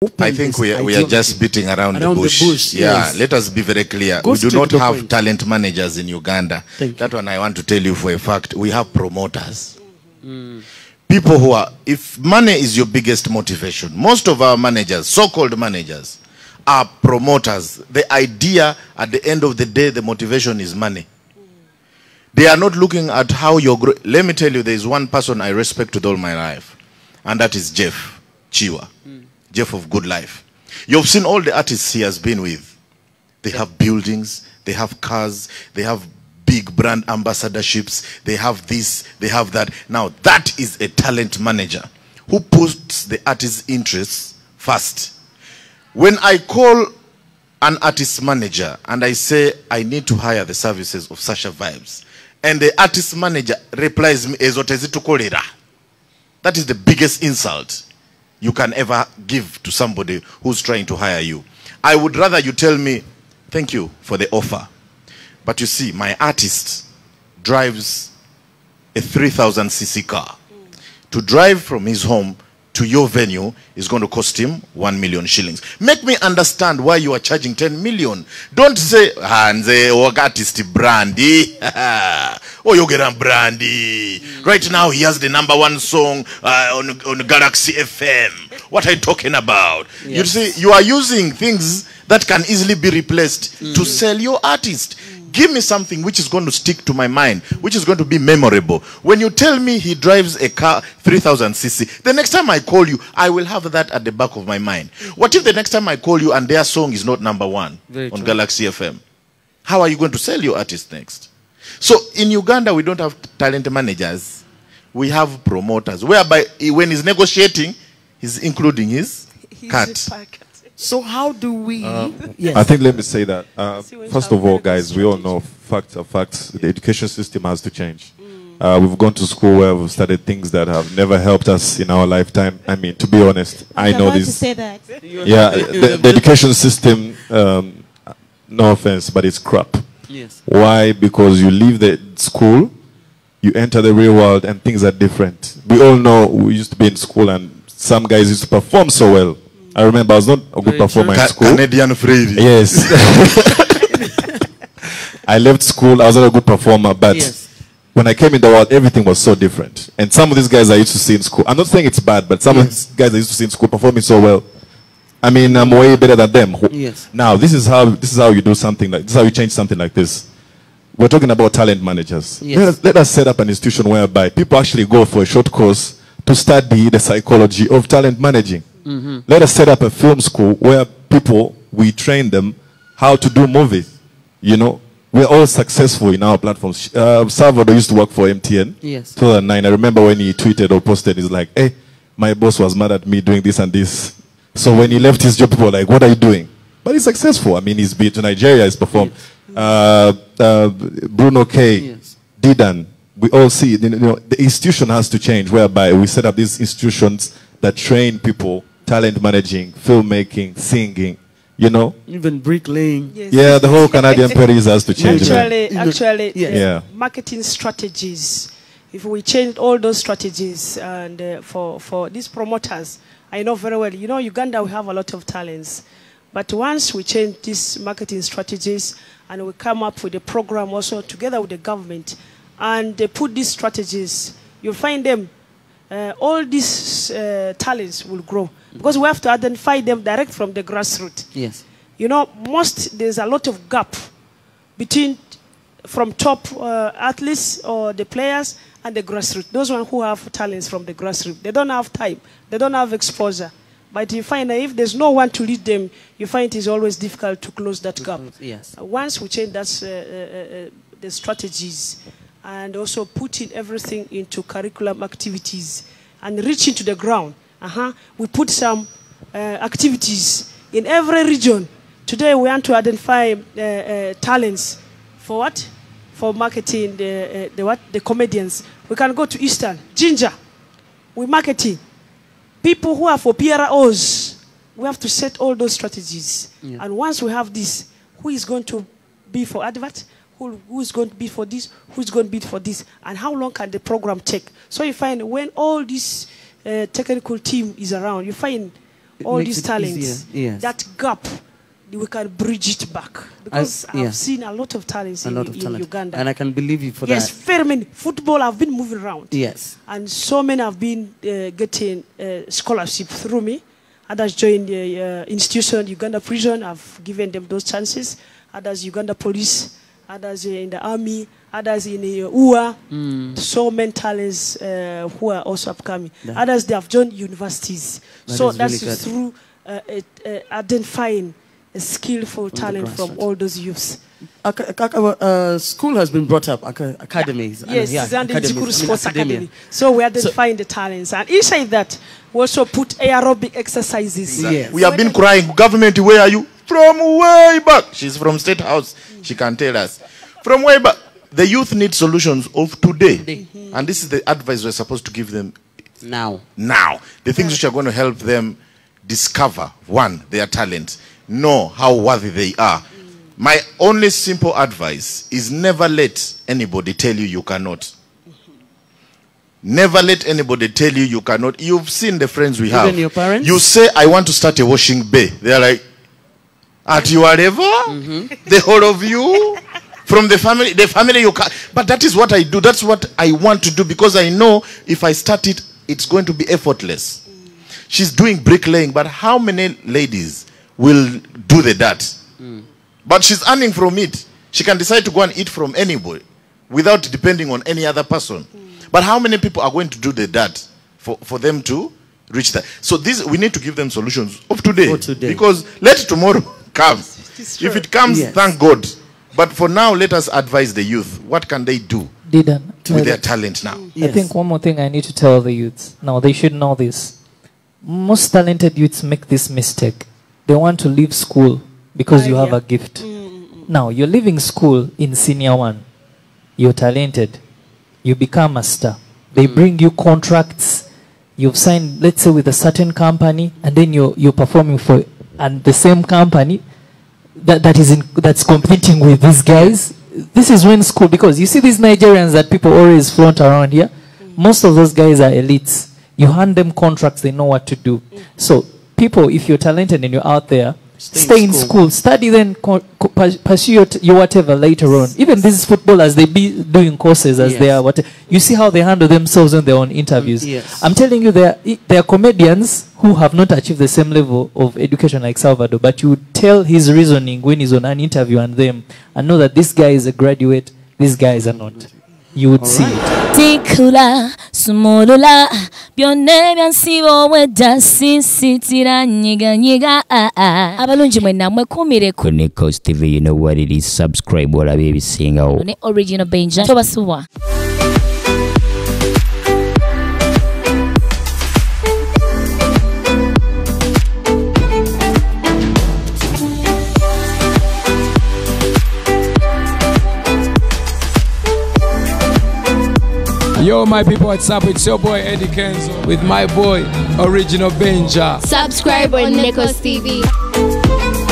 I think we are just beating around the bush. Yeah, yes. Let us be very clear. We do not have talent managers in Uganda. That one I want to tell you for a fact. We have promoters. People who are, if money is your biggest motivation, most of our managers, so-called managers, are promoters. The idea at the end of the day, the motivation is money. They are not looking at how you're growing. Let me tell you, there is one person I respect with all my life, and that is Jeff Kiwa. Jeff of Good Life. You've seen all the artists he has been with. They have buildings, they have cars, they have big brand ambassadorships, they have this, they have that. Now, that is a talent manager who puts the artist's interests first. When I call an artist manager and I say, I need to hire the services of Sasha Vibes, and the artist manager replies me, that is the biggest insult you can ever give to somebody who's trying to hire you. I would rather you tell me, thank you for the offer. But you see, my artist drives a 3,000cc car. To drive from his home to your venue is going to cost him 1 million shillings. Make me understand why you are charging 10 million. Don't say, Hanze, artist brandy. Oh, you get a brandy. Right now, he has the #1 song on Galaxy FM. What are you talking about? Yes. You see, you are using things that can easily be replaced to sell your artist. Give me something which is going to stick to my mind, which is going to be memorable. When you tell me he drives a car 3,000cc, the next time I call you, I will have that at the back of my mind. What if the next time I call you and their song is not #1 on Galaxy FM? How are you going to sell your artist next? So in Uganda, we don't have talent managers. We have promoters, whereby when he's negotiating, he's including his cut. So how do we... yes. I think let me say that. First of all, guys, we all know facts are facts. The education system has to change. We've gone to school where we've studied things that have never helped us in our lifetime. I mean, to be honest, I know this. To say that. Yeah, the education system, no offense, but it's crap. Yes. Why? Because you leave the school, you enter the real world, and things are different. We all know we used to be in school, and some guys used to perform so well. I remember I was not a good performer in school. Canadian Freddy. Yes. I left school, I was not a good performer, but when I came in the world, everything was so different. And some of these guys I used to see in school, I'm not saying it's bad, but some of these guys I used to see in school performing so well. I mean, I'm way better than them. Yes. Now, this is how you do something like this, is how you change something like this. We're talking about talent managers. Yes. Let us set up an institution whereby people actually go for a short course to study the psychology of talent managing. Let us set up a film school where people, we train them how to do movies. You know, we're all successful in our platforms. Salvador used to work for MTN. Yes. 2009. I remember when he tweeted or posted, he's like, hey, my boss was mad at me doing this and this. So when he left his job, people were like, what are you doing? But he's successful. I mean, he's been to Nigeria, he's performed. Bruno K, Didan, we all see, you know, the institution has to change, whereby we set up these institutions that train people, talent managing, filmmaking, singing, you know. Even bricklaying. Yes. Yeah, the whole Canadian Paris has to change. Actually, marketing strategies. If we change all those strategies, and for these promoters, I know very well, you know, Uganda, we have a lot of talents. But once we change these marketing strategies and we come up with a program also together with the government and they put these strategies, you'll find them, all these talents will grow. Because we have to identify them direct from the grassroots. Yes. You know, there's a lot of gap between from top athletes or the players and the grassroots. Those ones who have talents from the grassroots, they don't have time, they don't have exposure. But you find that if there's no one to lead them, you find it is always difficult to close that gap. Yes. Once we change that, the strategies and also putting everything into curriculum activities and reaching to the ground, we put some activities in every region. Today we want to identify talents for what? For marketing the comedians. We can go to Eastern, Ginger, we marketing. People who are for PROs, we have to set all those strategies. Yeah. And once we have this, who is going to be for advert? Who is going to be for this? Who is going to be for this? And how long can the program take? So you find when all this technical team is around, you find all these talents, that gap, we can bridge it back. Because I've seen a lot of talents in Uganda. And I can believe you for that. Yes, very many. Football have been moving around. Yes. And so many have been getting scholarship through me. Others joined the institution, Uganda prison. I've given them those chances. Others, Uganda police. Others in the army. Others in the UA. So many talents who are also upcoming. Others, they have joined universities. So that's really through identifying a skillful talent from all those youths. School has been brought up, academies. Yes, and the Sports Academy. So we identifying the talents. And inside that, we also put aerobic exercises. Yes. We have been crying, government, where are you? From way back. She's from State House. She can tell us. From way back. The youth need solutions of today. And this is the advice we're supposed to give them now. The things which are going to help them discover, one, their talent, know how worthy they are. My only simple advice is never let anybody tell you you cannot. Never let anybody tell you you cannot. You've seen the friends we have. Even your parents? You say, I want to start a washing bay. They're like, at your level? The whole of you? From the family you can. But that is what I do. That's what I want to do, because I know if I start it, it's going to be effortless. She's doing bricklaying, but how many ladies will do the dirt? But she's earning from it. She can decide to go and eat from anybody without depending on any other person. But how many people are going to do the dirt for them to reach that? So we need to give them solutions of today. Because let tomorrow come. If it comes, thank God. But for now, let us advise the youth. What can they do with their talent now? I think one more thing I need to tell the youths. Now, they should know this. Most talented youths make this mistake. They want to leave school because you have a gift. Now, you're leaving school in senior one. You're talented. You become a star. They bring you contracts. You've signed, let's say, with a certain company, and then you're performing for the same company that's competing with these guys. This is when school, because you see these Nigerians that people always flaunt around here, most of those guys are elites. You hand them contracts, they know what to do. So people, if you're talented and you're out there, stay in school, study, then pursue your whatever later on. Even these footballers, they be doing courses as they are. You see how they handle themselves on their own interviews. I'm telling you, there are comedians who have not achieved the same level of education like Salvador, but you tell his reasoning when he's on an interview and know that this guy is a graduate, these guys are not. You would see it. Tikula, sumolula, bionne siwo weda sisitira nyiga. Abalunji mwena mwekumire ku NEKOZ TV. You know what it is. Subscribe wala baby singa. Ne original benja. Tobasuwa. Yo, my people, what's up? It's your boy Eddie Kenzo with my boy Original Benja. Subscribe on NEKOZ TV.